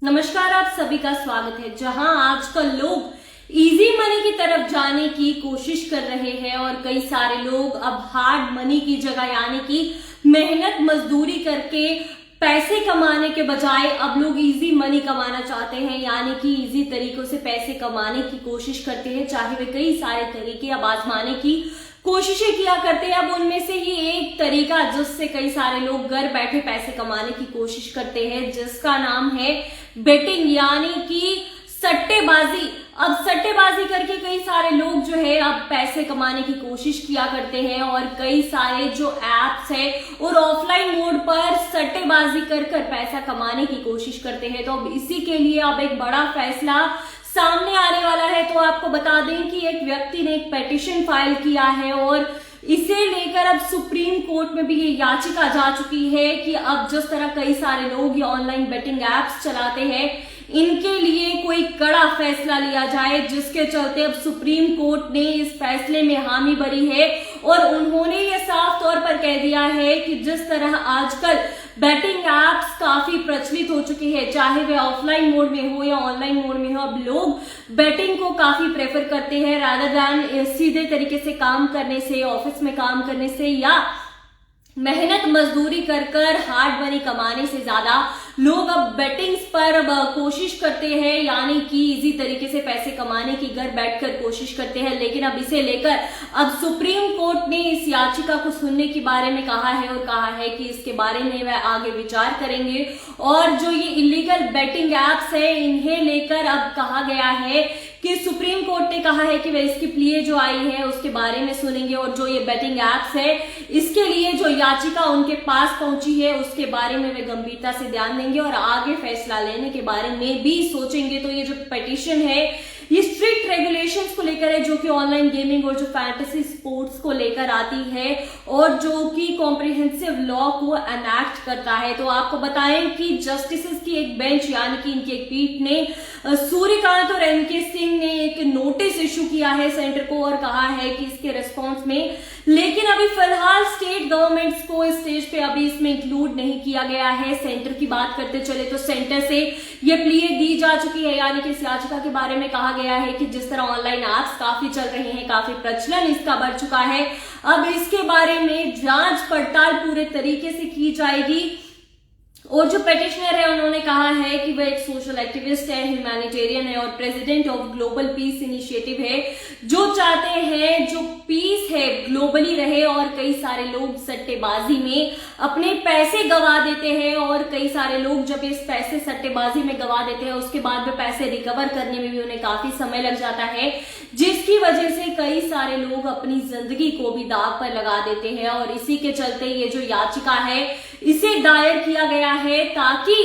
नमस्कार, आप सभी का स्वागत है। जहां आजकल लोग इजी मनी की तरफ जाने की कोशिश कर रहे हैं और कई सारे लोग अब हार्ड मनी की जगह यानी कि मेहनत मजदूरी करके पैसे कमाने के बजाय अब लोग इजी मनी कमाना चाहते हैं, यानी कि इजी तरीकों से पैसे कमाने की कोशिश करते हैं। चाहे वे कई सारे तरीके अब आजमाने की कोशिशें किया करते हैं। अब उनमें से ही एक तरीका जिससे कई सारे लोग घर बैठे पैसे कमाने की कोशिश करते हैं, जिसका नाम है बेटिंग यानी कि सट्टेबाजी। अब सट्टेबाजी करके कई सारे लोग जो है अब पैसे कमाने की कोशिश किया करते हैं और कई सारे जो एप्स है और ऑफलाइन मोड पर सट्टेबाजी कर पैसा कमाने की कोशिश करते हैं। तो अब इसी के लिए अब एक बड़ा फैसला सामने आने वाला है। तो आपको बता दें कि एक व्यक्ति ने एक पेटिशन फाइल किया है और इसे लेकर अब सुप्रीम कोर्ट में भी ये याचिका जा चुकी है कि अब जिस तरह कई सारे लोग ये ऑनलाइन बेटिंग एप्स चलाते हैं, इनके लिए कोई कड़ा फैसला लिया जाए, जिसके चलते अब सुप्रीम कोर्ट ने इस फैसले में हामी भरी है और उन्होंने ये साफ तौर पर कह दिया है कि जिस तरह आजकल बेटिंग एप्स काफी प्रचलित हो चुके हैं, चाहे वे ऑफलाइन मोड में हो या ऑनलाइन मोड में हो, अब लोग बेटिंग को काफी प्रेफर करते हैं रादर देन सीधे तरीके से काम करने से, ऑफिस में काम करने से या मेहनत मजदूरी कर हार्ड मनी कमाने से ज्यादा लोग अब बेटिंग्स पर कोशिश करते हैं, यानी कि इजी तरीके से पैसे कमाने की घर बैठकर कोशिश करते हैं। लेकिन अब इसे लेकर अब सुप्रीम कोर्ट ने इस याचिका को सुनने के बारे में कहा है और कहा है कि इसके बारे में वह आगे विचार करेंगे और जो ये इलीगल बेटिंग एप्स है इन्हें लेकर अब कहा गया है कि सुप्रीम कोर्ट ने कहा है कि वह इसकी प्ले जो आई है उसके बारे में सुनेंगे और जो ये बेटिंग एप्स है इसके लिए जो याचिका उनके पास पहुंची है उसके बारे में वे गंभीरता से ध्यान देंगे और आगे फैसला लेने के बारे में भी सोचेंगे। तो ये जो पिटीशन है ये स्ट्रिक्ट रेगुलेशंस को लेकर है, जो कि ऑनलाइन गेमिंग और जो फैंटेसी स्पोर्ट्स को लेकर आती है और जो कि कॉम्प्रिहेंसिव लॉ को एनैक्ट करता है। तो आपको बताएं कि जस्टिसेस की एक बेंच यानी कि इनकी एक पीठ ने सूर्यकांत और एनके सिंह ने एक नोटिस इशू किया है सेंटर को और कहा है कि इसके रिस्पॉन्स में, लेकिन अभी फिलहाल स्टेट गवर्नमेंट्स को इस स्टेज पे अभी इसमें इंक्लूड नहीं किया गया है। सेंटर की बात करते चले तो सेंटर से ये प्ले दी जा चुकी है, यानी कि इस याचिका के बारे में कहा गया है कि जिस तरह ऑनलाइन एप्स काफी चल रहे हैं, काफी प्रचलन इसका बढ़ चुका है, अब इसके बारे में जांच पड़ताल पूरे तरीके से की जाएगी। और जो पेटिशनर है उन्होंने कहा है कि वह एक सोशल एक्टिविस्ट है, ह्यूमैनिटेरियन है और president of global piece initiative है, जो चाहते हैं जो पीस है ग्लोबली रहे और कई सारे लोग सट्टेबाजी में अपने पैसे गवा देते हैं और कई सारे लोग जब इस पैसे सट्टेबाजी में गवा देते हैं उसके बाद वे पैसे रिकवर करने में भी उन्हें काफी समय लग जाता है, जिसकी वजह से कई सारे लोग अपनी जिंदगी को भी दांव पर लगा देते हैं। और इसी के चलते ये जो याचिका है इसे दायर किया गया है ताकि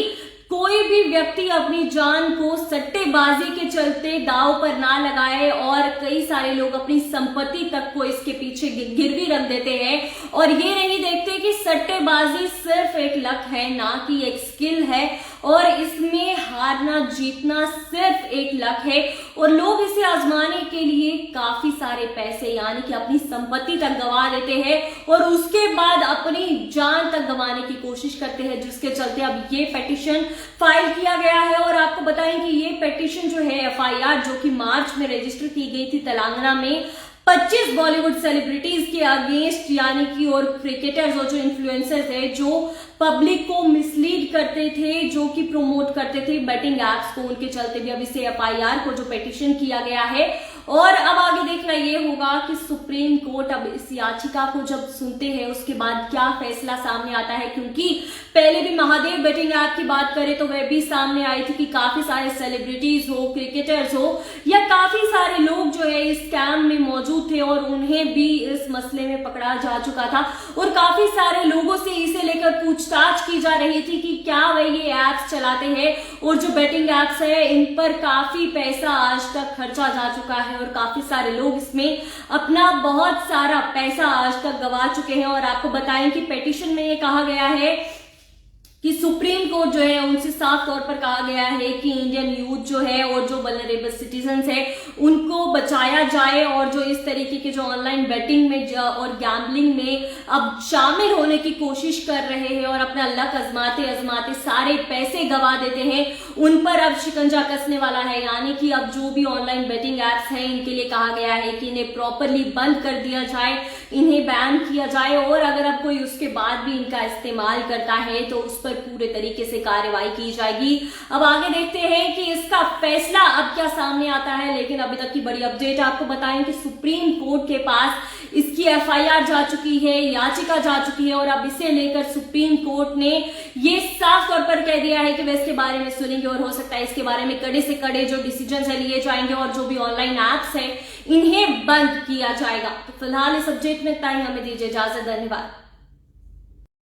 कोई भी व्यक्ति अपनी जान को सट्टेबाजी के चलते दांव पर ना लगाए और कई सारे लोग अपनी संपत्ति तक को इसके पीछे गिरवी रख देते हैं और ये नहीं देखते कि सट्टेबाजी सिर्फ एक लक है, ना कि एक स्किल है और इसमें हारना जीतना सिर्फ एक लक है और लोग इसे आजमाने के लिए काफी सारे पैसे यानी कि अपनी संपत्ति तक गंवा देते हैं और उसके बाद अपनी जान तक गंवाने की कोशिश करते हैं, जिसके चलते अब ये पिटीशन फाइल किया गया है। और आपको बताएं कि ये पिटीशन जो है एफआईआर जो कि मार्च में रजिस्टर की गई थी तेलंगाना में 25 बॉलीवुड सेलिब्रिटीज के अगेंस्ट, यानी कि और क्रिकेटर्स और जो इन्फ्लुएंसर्स है जो पब्लिक को मिसलीड करते थे, जो कि प्रमोट करते थे बेटिंग एप्स को, उनके चलते भी अब इसे एफआईआर को जो पिटीशन किया गया है। और अब आगे देखना ये होगा कि सुप्रीम कोर्ट अब इस याचिका को जब सुनते हैं उसके बाद क्या फैसला सामने आता है, क्योंकि पहले भी महादेव बेटिंग ऐप की बात करें तो वह भी सामने आई थी कि काफी सारे सेलिब्रिटीज हो, क्रिकेटर्स हो या काफी सारे लोग जो है इस स्कैम में मौजूद थे और उन्हें भी इस मसले में पकड़ा जा चुका था और काफी सारे लोगों से इसे लेकर पूछताछ की जा रही थी कि क्या वह ये एप्स चलाते हैं और जो बेटिंग एप्स है इन पर काफी पैसा आज तक खर्चा जा चुका है और काफी सारे लोग इसमें अपना बहुत सारा पैसा आज तक गवा चुके हैं। और आपको बताएं कि पिटीशन में ये कहा गया है कि सुप्रीम कोर्ट जो है उनसे साफ तौर पर कहा गया है कि इंडियन यूथ जो है और जो वल्नरेबल सिटीजन्स है उनको बचाया जाए, और जो इस तरीके के जो ऑनलाइन बेटिंग में और गैम्बलिंग में अब शामिल होने की कोशिश कर रहे हैं और अपना लक आजमाते आजमाते सारे पैसे गवा देते हैं, उन पर अब शिकंजा कसने वाला है। यानी कि अब जो भी ऑनलाइन बेटिंग एप्स हैं इनके लिए कहा गया है कि इन्हें प्रॉपरली बंद कर दिया जाए, इन्हें बैन किया जाए, और अगर अब कोई उसके बाद भी इनका इस्तेमाल करता है तो उस पर पूरे तरीके से कार्रवाई की जाएगी। अब आगे देखते हैं कि इसका फैसला अब क्या सामने आता है, लेकिन अभी तक की बड़ी अपडेट आपको बताएं कि सुप्रीम कोर्ट के पास इसकी एफआईआर जा चुकी है, याचिका जा चुकी है, और अब इसे लेकर सुप्रीम कोर्ट ने ये साफ तौर पर कह दिया है कि वे इसके बारे में सुनेंगे और हो सकता है इसके बारे में कड़े से कड़े जो डिसीजन है लिए जाएंगे और जो भी ऑनलाइन एप्स है इन्हें बंद किया जाएगा। तो फिलहाल इस अपडेट में इतना ही, हमें दीजिए इजाजत, धन्यवाद।